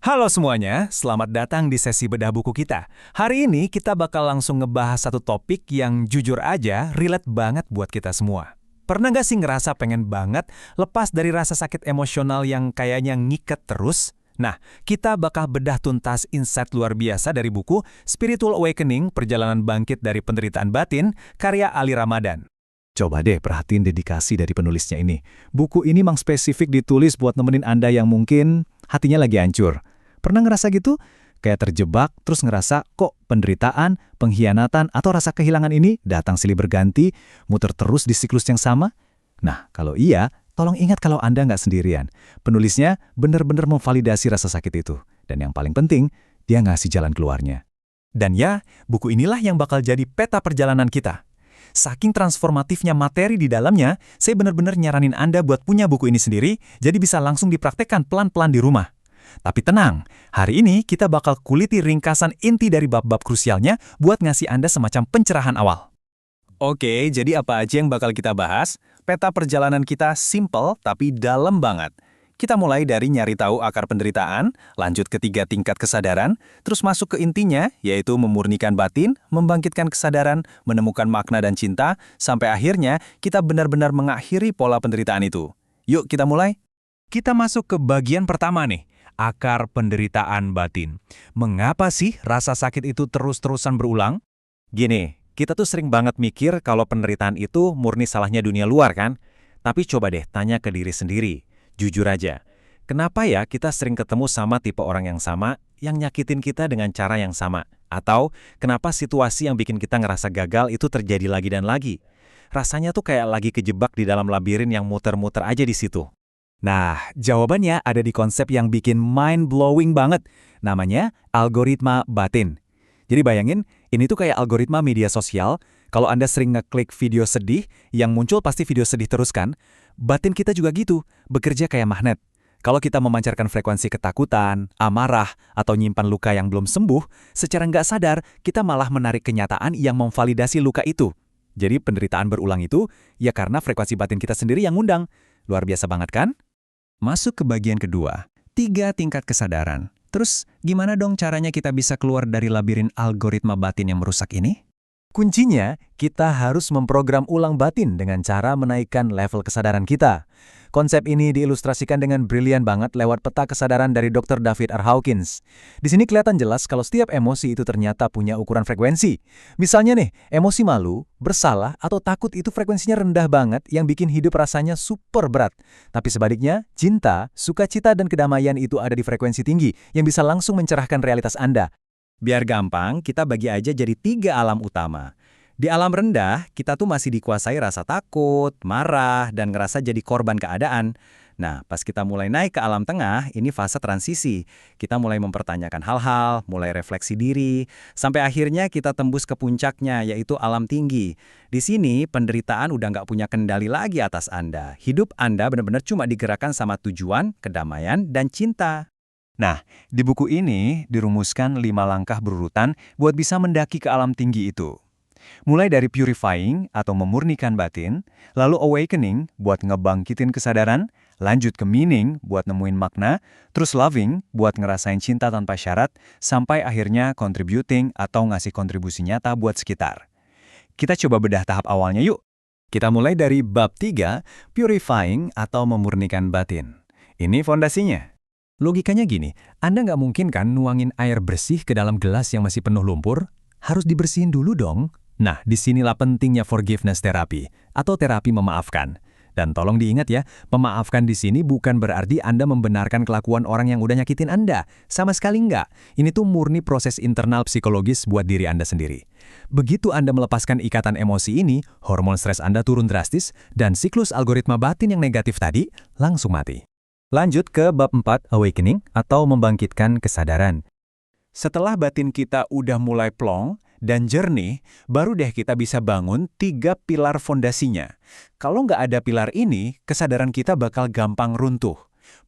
Halo semuanya, selamat datang di sesi bedah buku kita. Hari ini kita bakal langsung ngebahas satu topik yang jujur aja relate banget buat kita semua. Pernah gak sih ngerasa pengen banget lepas dari rasa sakit emosional yang kayaknya ngiket terus? Nah, kita bakal bedah tuntas insight luar biasa dari buku Spiritual Awakening, Perjalanan Bangkit dari Penderitaan Batin, karya Ali Ramadan. Coba deh perhatiin dedikasi dari penulisnya ini. Buku ini memang spesifik ditulis buat nemenin Anda yang mungkin hatinya lagi hancur. Pernah ngerasa gitu? Kayak terjebak, terus ngerasa kok penderitaan, pengkhianatan, atau rasa kehilangan ini datang silih berganti, muter terus di siklus yang sama? Nah, kalau iya, tolong ingat kalau Anda nggak sendirian. Penulisnya benar-benar memvalidasi rasa sakit itu. Dan yang paling penting, dia ngasih jalan keluarnya. Dan ya, buku inilah yang bakal jadi peta perjalanan kita. Saking transformatifnya materi di dalamnya, saya benar-benar nyaranin Anda buat punya buku ini sendiri, jadi bisa langsung dipraktekkan pelan-pelan di rumah. Tapi tenang, hari ini kita bakal kuliti ringkasan inti dari bab-bab krusialnya buat ngasih Anda semacam pencerahan awal. Oke, jadi apa aja yang bakal kita bahas? Peta perjalanan kita simple tapi dalam banget. Kita mulai dari nyari tahu akar penderitaan, lanjut ke 3 tingkat kesadaran, terus masuk ke intinya, yaitu memurnikan batin, membangkitkan kesadaran, menemukan makna dan cinta, sampai akhirnya kita benar-benar mengakhiri pola penderitaan itu. Yuk kita mulai. Kita masuk ke bagian pertama nih. Akar penderitaan batin. Mengapa sih rasa sakit itu terus-terusan berulang? Gini, kita tuh sering banget mikir kalau penderitaan itu murni salahnya dunia luar kan? Tapi coba deh tanya ke diri sendiri. Jujur aja, kenapa ya kita sering ketemu sama tipe orang yang sama, yang nyakitin kita dengan cara yang sama? Atau kenapa situasi yang bikin kita ngerasa gagal itu terjadi lagi dan lagi? Rasanya tuh kayak lagi kejebak di dalam labirin yang muter-muter aja di situ. Nah, jawabannya ada di konsep yang bikin mind-blowing banget. Namanya algoritma batin. Jadi bayangin, ini tuh kayak algoritma media sosial. Kalau Anda sering ngeklik video sedih, yang muncul pasti video sedih terus kan? Batin kita juga gitu, bekerja kayak magnet. Kalau kita memancarkan frekuensi ketakutan, amarah, atau nyimpan luka yang belum sembuh, secara nggak sadar, kita malah menarik kenyataan yang memvalidasi luka itu. Jadi penderitaan berulang itu, ya karena frekuensi batin kita sendiri yang ngundang. Luar biasa banget kan? Masuk ke bagian kedua, 3 tingkat kesadaran. Terus, gimana dong caranya kita bisa keluar dari labirin algoritma batin yang merusak ini? Kuncinya, kita harus memprogram ulang batin dengan cara menaikkan level kesadaran kita. Konsep ini diilustrasikan dengan brilian banget lewat peta kesadaran dari Dr. David R. Hawkins. Di sini kelihatan jelas kalau setiap emosi itu ternyata punya ukuran frekuensi. Misalnya nih, emosi malu, bersalah, atau takut itu frekuensinya rendah banget yang bikin hidup rasanya super berat. Tapi sebaliknya, cinta, sukacita, dan kedamaian itu ada di frekuensi tinggi yang bisa langsung mencerahkan realitas Anda. Biar gampang, kita bagi aja jadi 3 alam utama. Di alam rendah, kita tuh masih dikuasai rasa takut, marah, dan ngerasa jadi korban keadaan. Nah, pas kita mulai naik ke alam tengah, ini fase transisi. Kita mulai mempertanyakan hal-hal, mulai refleksi diri, sampai akhirnya kita tembus ke puncaknya, yaitu alam tinggi. Di sini, penderitaan udah nggak punya kendali lagi atas Anda. Hidup Anda benar-benar cuma digerakkan sama tujuan, kedamaian, dan cinta. Nah, di buku ini dirumuskan 5 langkah berurutan buat bisa mendaki ke alam tinggi itu. Mulai dari purifying atau memurnikan batin, lalu awakening buat ngebangkitin kesadaran, lanjut ke meaning buat nemuin makna, terus loving buat ngerasain cinta tanpa syarat, sampai akhirnya contributing atau ngasih kontribusi nyata buat sekitar. Kita coba bedah tahap awalnya yuk. Kita mulai dari bab 3, purifying atau memurnikan batin. Ini fondasinya. Logikanya gini, Anda nggak mungkin kan nuangin air bersih ke dalam gelas yang masih penuh lumpur? Harus dibersihin dulu dong. Nah, disinilah pentingnya forgiveness terapi, atau terapi memaafkan. Dan tolong diingat ya, memaafkan di sini bukan berarti Anda membenarkan kelakuan orang yang udah nyakitin Anda. Sama sekali enggak. Ini tuh murni proses internal psikologis buat diri Anda sendiri. Begitu Anda melepaskan ikatan emosi ini, hormon stres Anda turun drastis, dan siklus algoritma batin yang negatif tadi langsung mati. Lanjut ke bab 4, awakening, atau membangkitkan kesadaran. Setelah batin kita udah mulai plong dan jernih, baru deh kita bisa bangun 3 pilar fondasinya. Kalau nggak ada pilar ini, kesadaran kita bakal gampang runtuh.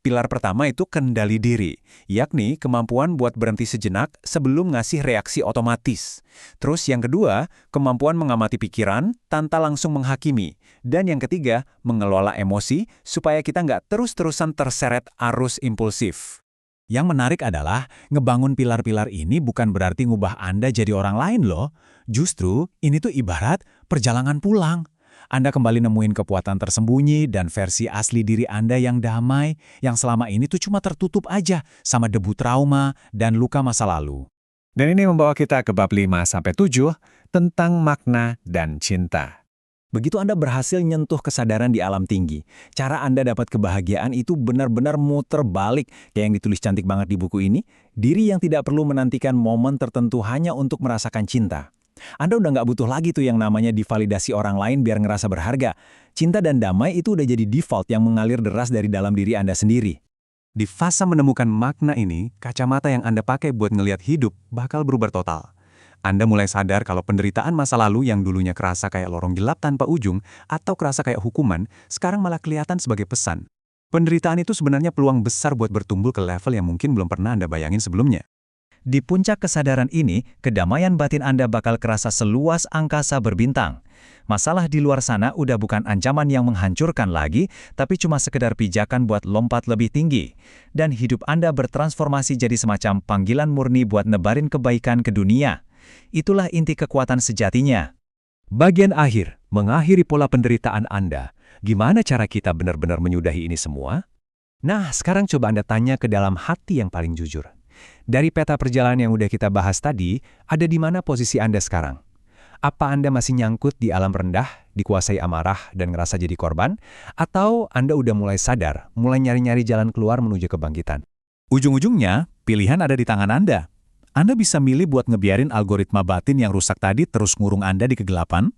Pilar pertama itu kendali diri, yakni kemampuan buat berhenti sejenak sebelum ngasih reaksi otomatis. Terus yang kedua, kemampuan mengamati pikiran tanpa langsung menghakimi. Dan yang ketiga, mengelola emosi supaya kita nggak terus-terusan terseret arus impulsif. Yang menarik adalah, ngebangun pilar-pilar ini bukan berarti ngubah Anda jadi orang lain loh. Justru, ini tuh ibarat perjalanan pulang. Anda kembali nemuin kekuatan tersembunyi dan versi asli diri Anda yang damai, yang selama ini tuh cuma tertutup aja sama debu trauma dan luka masa lalu. Dan ini membawa kita ke bab 5-7 tentang makna dan cinta. Begitu Anda berhasil nyentuh kesadaran di alam tinggi, cara Anda dapat kebahagiaan itu benar-benar muter balik, kayak yang ditulis cantik banget di buku ini, diri yang tidak perlu menantikan momen tertentu hanya untuk merasakan cinta. Anda udah nggak butuh lagi tuh yang namanya divalidasi orang lain biar ngerasa berharga. Cinta dan damai itu udah jadi default yang mengalir deras dari dalam diri Anda sendiri. Di fase menemukan makna ini, kacamata yang Anda pakai buat ngelihat hidup bakal berubah total. Anda mulai sadar kalau penderitaan masa lalu yang dulunya kerasa kayak lorong gelap tanpa ujung atau kerasa kayak hukuman, sekarang malah kelihatan sebagai pesan. Penderitaan itu sebenarnya peluang besar buat bertumbuh ke level yang mungkin belum pernah Anda bayangin sebelumnya. Di puncak kesadaran ini, kedamaian batin Anda bakal kerasa seluas angkasa berbintang. Masalah di luar sana udah bukan ancaman yang menghancurkan lagi, tapi cuma sekedar pijakan buat lompat lebih tinggi. Dan hidup Anda bertransformasi jadi semacam panggilan murni buat nebarin kebaikan ke dunia. Itulah inti kekuatan sejatinya. Bagian akhir, mengakhiri pola penderitaan Anda. Gimana cara kita benar-benar menyudahi ini semua? Nah, sekarang coba Anda tanya ke dalam hati yang paling jujur. Dari peta perjalanan yang udah kita bahas tadi, ada di mana posisi Anda sekarang? Apa Anda masih nyangkut di alam rendah, dikuasai amarah dan ngerasa jadi korban? Atau Anda udah mulai sadar, mulai nyari-nyari jalan keluar menuju kebangkitan? Ujung-ujungnya, pilihan ada di tangan Anda. Anda bisa milih buat ngebiarin algoritma batin yang rusak tadi terus ngurung Anda di kegelapan,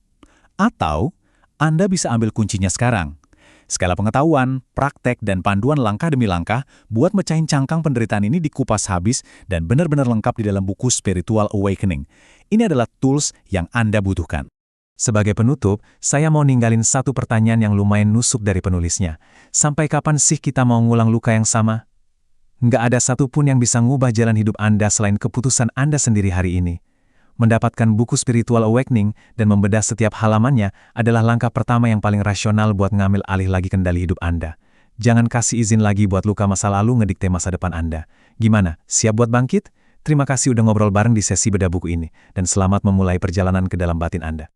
atau Anda bisa ambil kuncinya sekarang. Skala pengetahuan, praktek, dan panduan langkah demi langkah buat mecahin cangkang penderitaan ini dikupas habis dan benar-benar lengkap di dalam buku Spiritual Awakening. Ini adalah tools yang Anda butuhkan. Sebagai penutup, saya mau ninggalin satu pertanyaan yang lumayan nusuk dari penulisnya. Sampai kapan sih kita mau ngulang luka yang sama? Nggak ada satupun yang bisa ngubah jalan hidup Anda selain keputusan Anda sendiri hari ini. Mendapatkan buku Spiritual Awakening dan membedah setiap halamannya adalah langkah pertama yang paling rasional buat ngambil alih lagi kendali hidup Anda. Jangan kasih izin lagi buat luka masa lalu ngedikte masa depan Anda. Gimana? Siap buat bangkit? Terima kasih udah ngobrol bareng di sesi bedah buku ini, dan selamat memulai perjalanan ke dalam batin Anda.